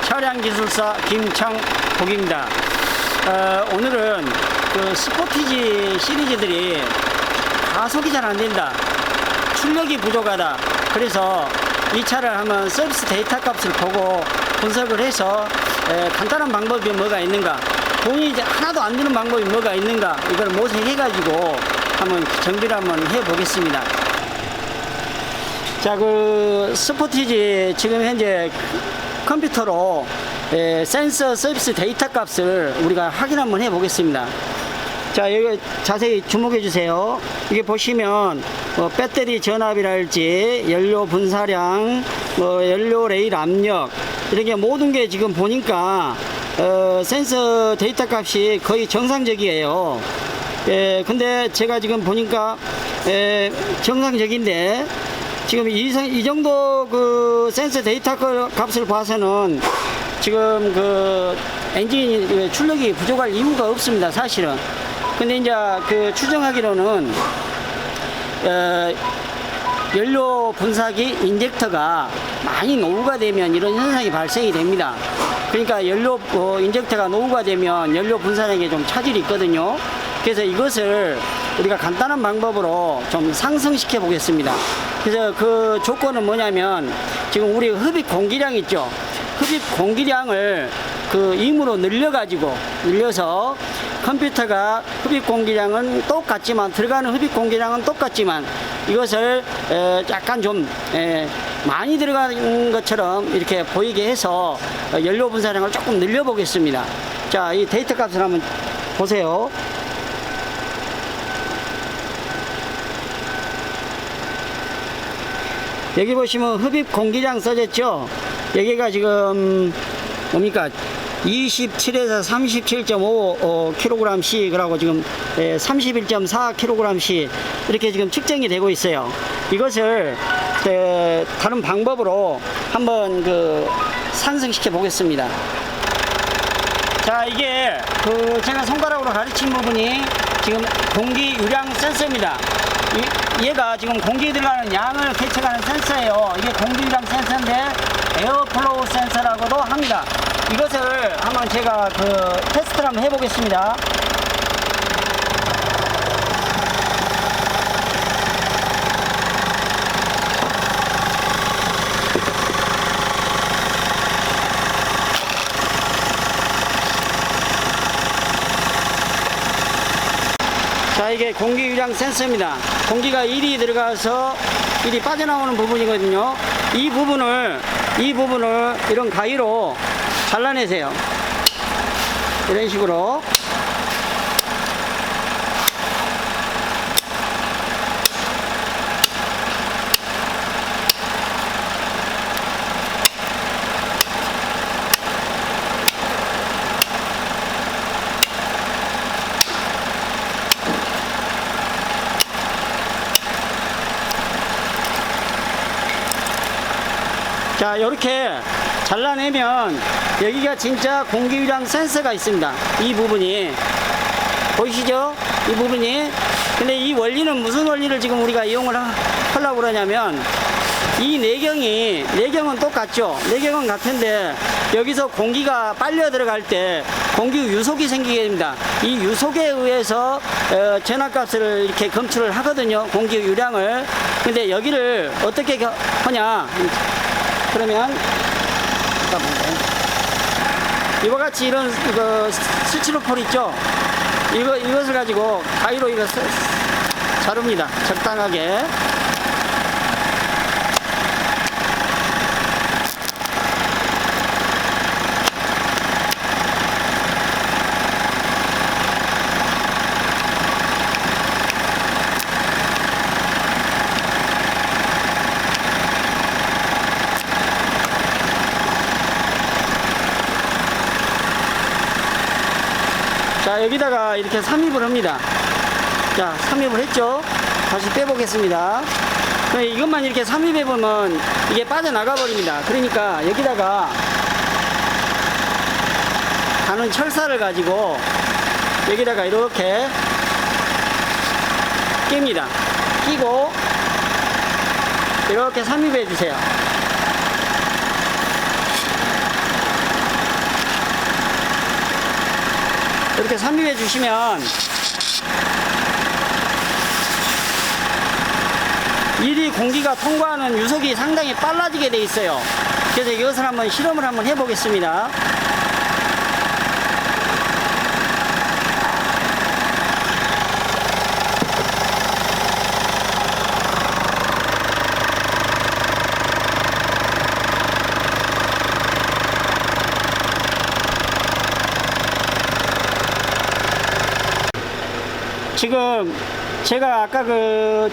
차량기술사 김창복입니다. 오늘은 그 스포티지 시리즈들이 가속이 잘 안된다, 출력이 부족하다, 그래서 이 차를 한번 서비스 데이터 값을 보고 분석을 해서 간단한 방법이 뭐가 있는가, 돈이 이제 하나도 안 드는 방법이 뭐가 있는가, 이걸 모색해 가지고 한번 정비를 한번 해 보겠습니다. 자, 그 스포티지 지금 현재 컴퓨터로 센서 서비스 데이터 값을 우리가 확인 한번 해 보겠습니다. 자, 여기 자세히 주목해 주세요. 이게 보시면 배터리 전압이랄지 연료 분사량, 연료 레일 압력, 이렇게 모든 게 지금 보니까 센서 데이터 값이 거의 정상적이에요. 근데 제가 지금 보니까 정상적인데 지금 이 정도 그 센서 데이터 값을 봐서는 지금 그 엔진 출력이 부족할 이유가 없습니다, 사실은. 근데 이제 그 추정하기로는 연료 분사기 인젝터가 많이 노후가 되면 이런 현상이 발생이 됩니다. 그러니까 연료 인젝터가 노후가 되면 연료 분사량에 좀 차질이 있거든요. 그래서 이것을 우리가 간단한 방법으로 좀 상승시켜 보겠습니다. 그래서 그 조건은 뭐냐면, 지금 우리 흡입 공기량 있죠. 흡입 공기량을 그 임으로 늘려서 컴퓨터가 흡입 공기량은 똑같지만, 들어가는 흡입 공기량은 똑같지만 이것을 약간 좀 많이 들어가는 것처럼 이렇게 보이게 해서 연료 분사량을 조금 늘려 보겠습니다. 자, 이 데이터 값을 한번 보세요. 여기 보시면 흡입 공기량 써졌죠. 여기가 지금 뭡니까, 27에서 37.5kg씩, 그러고 지금 31.4kg씩 이렇게 지금 측정이 되고 있어요. 이것을 다른 방법으로 한번 그 상승시켜 보겠습니다. 자, 이게 그 제가 손가락으로 가르친 부분이 지금 공기 유량 센서입니다. 얘가 지금 공기에 들어가는 양을 계측하는 센서예요. 이게 공기 유량 센서인데 에어플로우 센서라고도 합니다. 이것을 한번 제가 그 테스트를 한번 해보겠습니다. 자, 이게 공기 유량 센서입니다. 공기가 1이 들어가서 1이 빠져나오는 부분이거든요. 이 부분을 이런 가위로 잘라내세요. 이런 식으로. 자, 이렇게 잘라내면 여기가 진짜 공기유량 센서가 있습니다. 이 부분이 보이시죠? 이 부분이. 근데 이 원리는 무슨 원리를 지금 우리가 이용을 하려고 그러냐면, 이 내경은 똑같죠. 내경은 같은데 여기서 공기가 빨려 들어갈 때 공기 유속이 생기게 됩니다. 이 유속에 의해서 전압값을 이렇게 검출을 하거든요, 공기 유량을. 근데 여기를 어떻게 하냐, 그러면 이와 같이 이런 스티로폴 있죠. 이것을 가지고 가위로 이거 자릅니다. 적당하게. 자, 여기다가 이렇게 삽입을 합니다. 자, 삽입을 했죠. 다시 빼보겠습니다. 이것만 이렇게 삽입해보면 이게 빠져나가 버립니다. 그러니까 여기다가 가는 철사를 가지고 여기다가 이렇게 낍니다. 끼고 이렇게 삽입해 주세요. 이렇게 삽입해 주시면 일이 공기가 통과하는 유속이 상당히 빨라지게 돼 있어요. 그래서 이것을 한번 실험을 한번 해 보겠습니다. 지금 제가 아까 그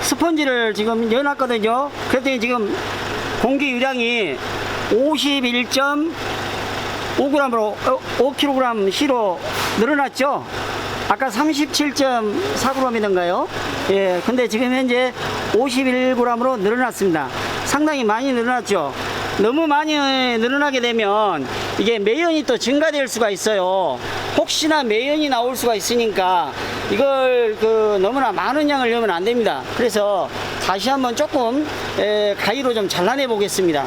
스펀지를 지금 넣어놨거든요. 그랬더니 지금 공기 유량이 51.5g으로 5kgC로 늘어났죠. 아까 37.4g이던가요? 예, 근데 지금 현재 51g으로 늘어났습니다. 상당히 많이 늘어났죠. 너무 많이 늘어나게 되면 이게 매연이 또 증가될 수가 있어요. 혹시나 매연이 나올 수가 있으니까 이걸 너무나 많은 양을 넣으면 안 됩니다. 그래서 다시 한번 조금 가위로 좀 잘라내 보겠습니다.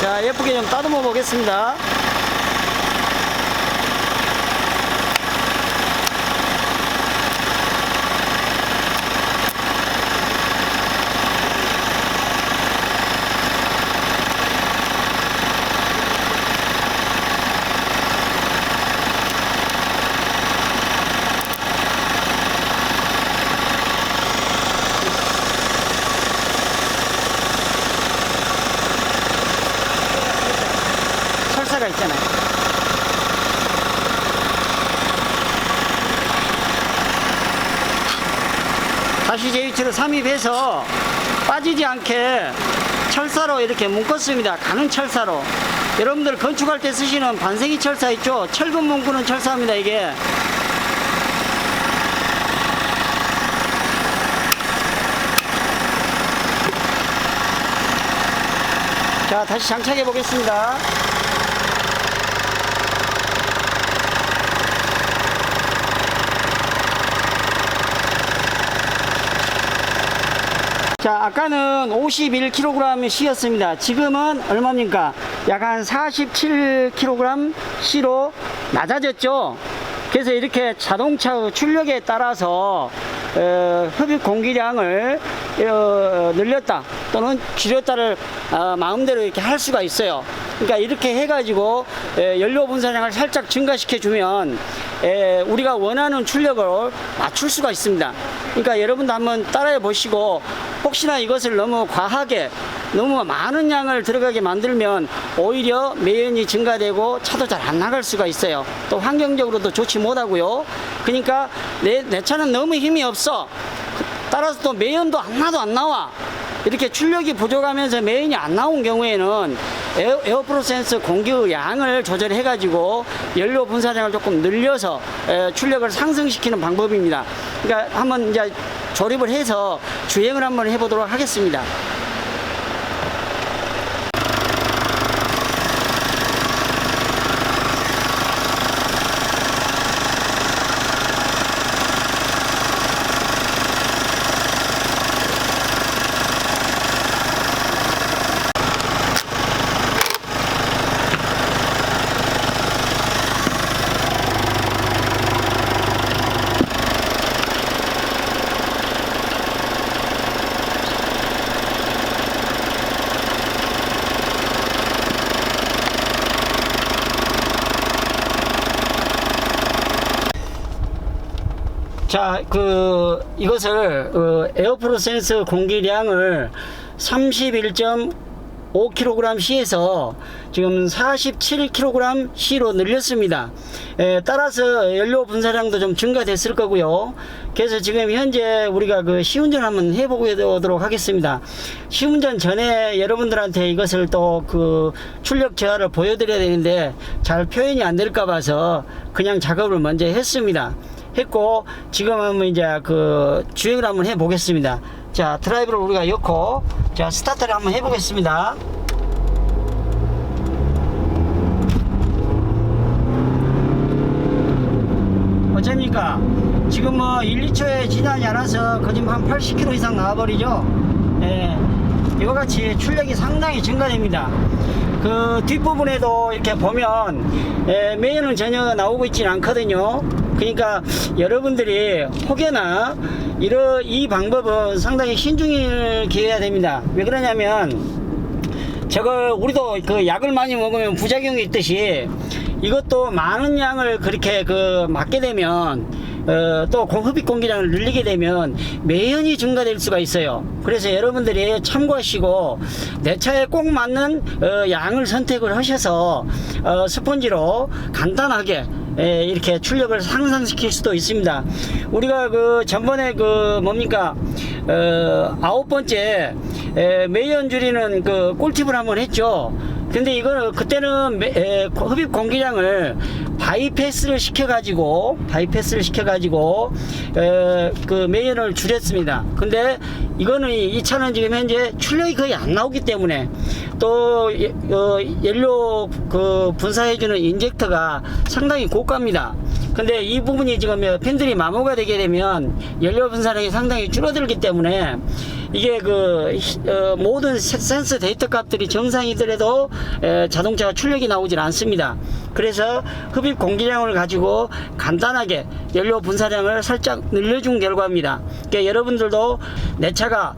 자, 예쁘게 좀 따듬어 보겠습니다. 철사가 있잖아요. 다시 제 위치로 삽입해서 빠지지 않게 철사로 이렇게 묶었습니다. 가는 철사로. 여러분들 건축할 때 쓰시는 반생이 철사 있죠? 철근 묶는 철사입니다, 이게. 자, 다시 장착해 보겠습니다. 자, 아까는 51kgC였습니다. 지금은 얼마입니까? 약 한 47kgC로 낮아졌죠. 그래서 이렇게 자동차 출력에 따라서 흡입 공기량을 늘렸다 또는 줄였다를 마음대로 이렇게 할 수가 있어요. 그러니까 이렇게 해가지고 연료 분사량을 살짝 증가시켜 주면 우리가 원하는 출력을 맞출 수가 있습니다. 그러니까 여러분도 한번 따라해 보시고, 혹시나 이것을 너무 과하게 너무 많은 양을 들어가게 만들면 오히려 매연이 증가되고 차도 잘 안 나갈 수가 있어요. 또 환경적으로도 좋지 못하고요. 그러니까 내 차는 너무 힘이 없어, 따라서 또 매연도 안 나도 안 나와, 이렇게 출력이 부족하면서 매연이 안 나온 경우에는 에어프로 센서 공기의 양을 조절해 가지고 연료 분사량을 조금 늘려서 출력을 상승시키는 방법입니다. 그러니까 한번 이제 조립을 해서 주행을 한번 해보도록 하겠습니다. 자, 이것을 에어프로 센서 공기량을 31.5kgC에서 지금 47kgC로 늘렸습니다. 따라서 연료 분사량도 좀 증가됐을 거고요. 그래서 지금 현재 우리가 시운전 한번 해보도록 하겠습니다. 시운전 전에 여러분들한테 이것을 또 출력 저하를 보여드려야 되는데 잘 표현이 안 될까 봐서 그냥 작업을 먼저 했습니다. 했고, 지금 한번 이제 주행을 한번 해 보겠습니다. 자, 드라이브를 우리가 넣고, 자, 스타트를 한번 해 보겠습니다. 어쩝니까? 지금 뭐 1, 2초에 지나지 않아서 거짓말 한 80km 이상 나와버리죠. 예, 이와 같이 출력이 상당히 증가됩니다. 그 뒷부분에도 이렇게 보면 매연은 전혀 나오고 있지는 않거든요. 그러니까 여러분들이 혹여나 이 방법은 상당히 신중을 기해야 됩니다. 왜 그러냐면 저거 우리도 그 약을 많이 먹으면 부작용이 있듯이 이것도 많은 양을 그렇게 맞게 되면 또 흡입 공기량을 늘리게 되면 매연이 증가될 수가 있어요. 그래서 여러분들이 참고하시고 내 차에 꼭 맞는 양을 선택을 하셔서 스펀지로 간단하게 이렇게 출력을 상승시킬 수도 있습니다. 우리가 전번에 뭡니까 9번째 매연 줄이는 꿀팁을 한번 했죠. 근데 이거는 그때는 흡입 공기량을 바이패스를 시켜가지고 매연을 줄였습니다. 근데 이거는 이 차는 지금 현재 출력이 거의 안 나오기 때문에 또 연료 분사해주는 인젝터가 상당히 고가입니다. 근데 이 부분이 지금 팬들이 마모가 되게 되면 연료 분사량이 상당히 줄어들기 때문에 이게 모든 센서 데이터 값들이 정상이더라도 자동차가 출력이 나오질 않습니다. 그래서 흡입 공기량을 가지고 간단하게 연료 분사량을 살짝 늘려준 결과입니다. 그러니까 여러분들도 내 차가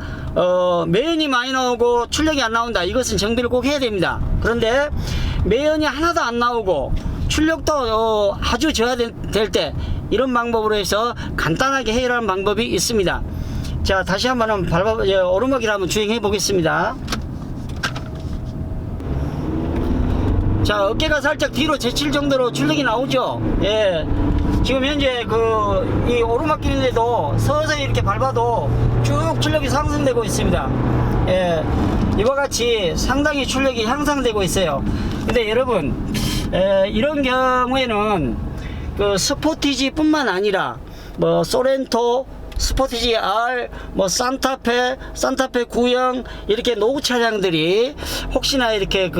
매연이 많이 나오고 출력이 안 나온다, 이것은 정비를 꼭 해야 됩니다. 그런데 매연이 하나도 안 나오고 출력도 아주 저하될 때 이런 방법으로 해서 간단하게 해결하는 방법이 있습니다. 자, 다시 한번 오르막이를 한번 주행해 보겠습니다. 자, 어깨가 살짝 뒤로 제칠 정도로 출력이 나오죠. 예, 지금 현재 이 오르막길인데도 서서히 이렇게 밟아도 쭉 출력이 상승되고 있습니다. 예, 이와 같이 상당히 출력이 향상되고 있어요. 근데 여러분, 이런 경우에는 스포티지 뿐만 아니라 소렌토, 스포티지 R, 산타페 구형, 이렇게 노후 차량들이 혹시나 이렇게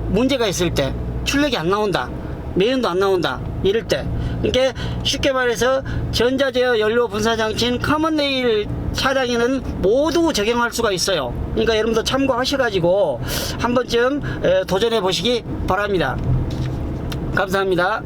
문제가 있을 때 출력이 안 나온다, 매연도 안 나온다, 이럴 때, 그러니까 쉽게 말해서 전자제어 연료 분사 장치인 커먼레일 차량에는 모두 적용할 수가 있어요. 그러니까 여러분도 참고하셔가지고 한 번쯤 도전해 보시기 바랍니다. 감사합니다.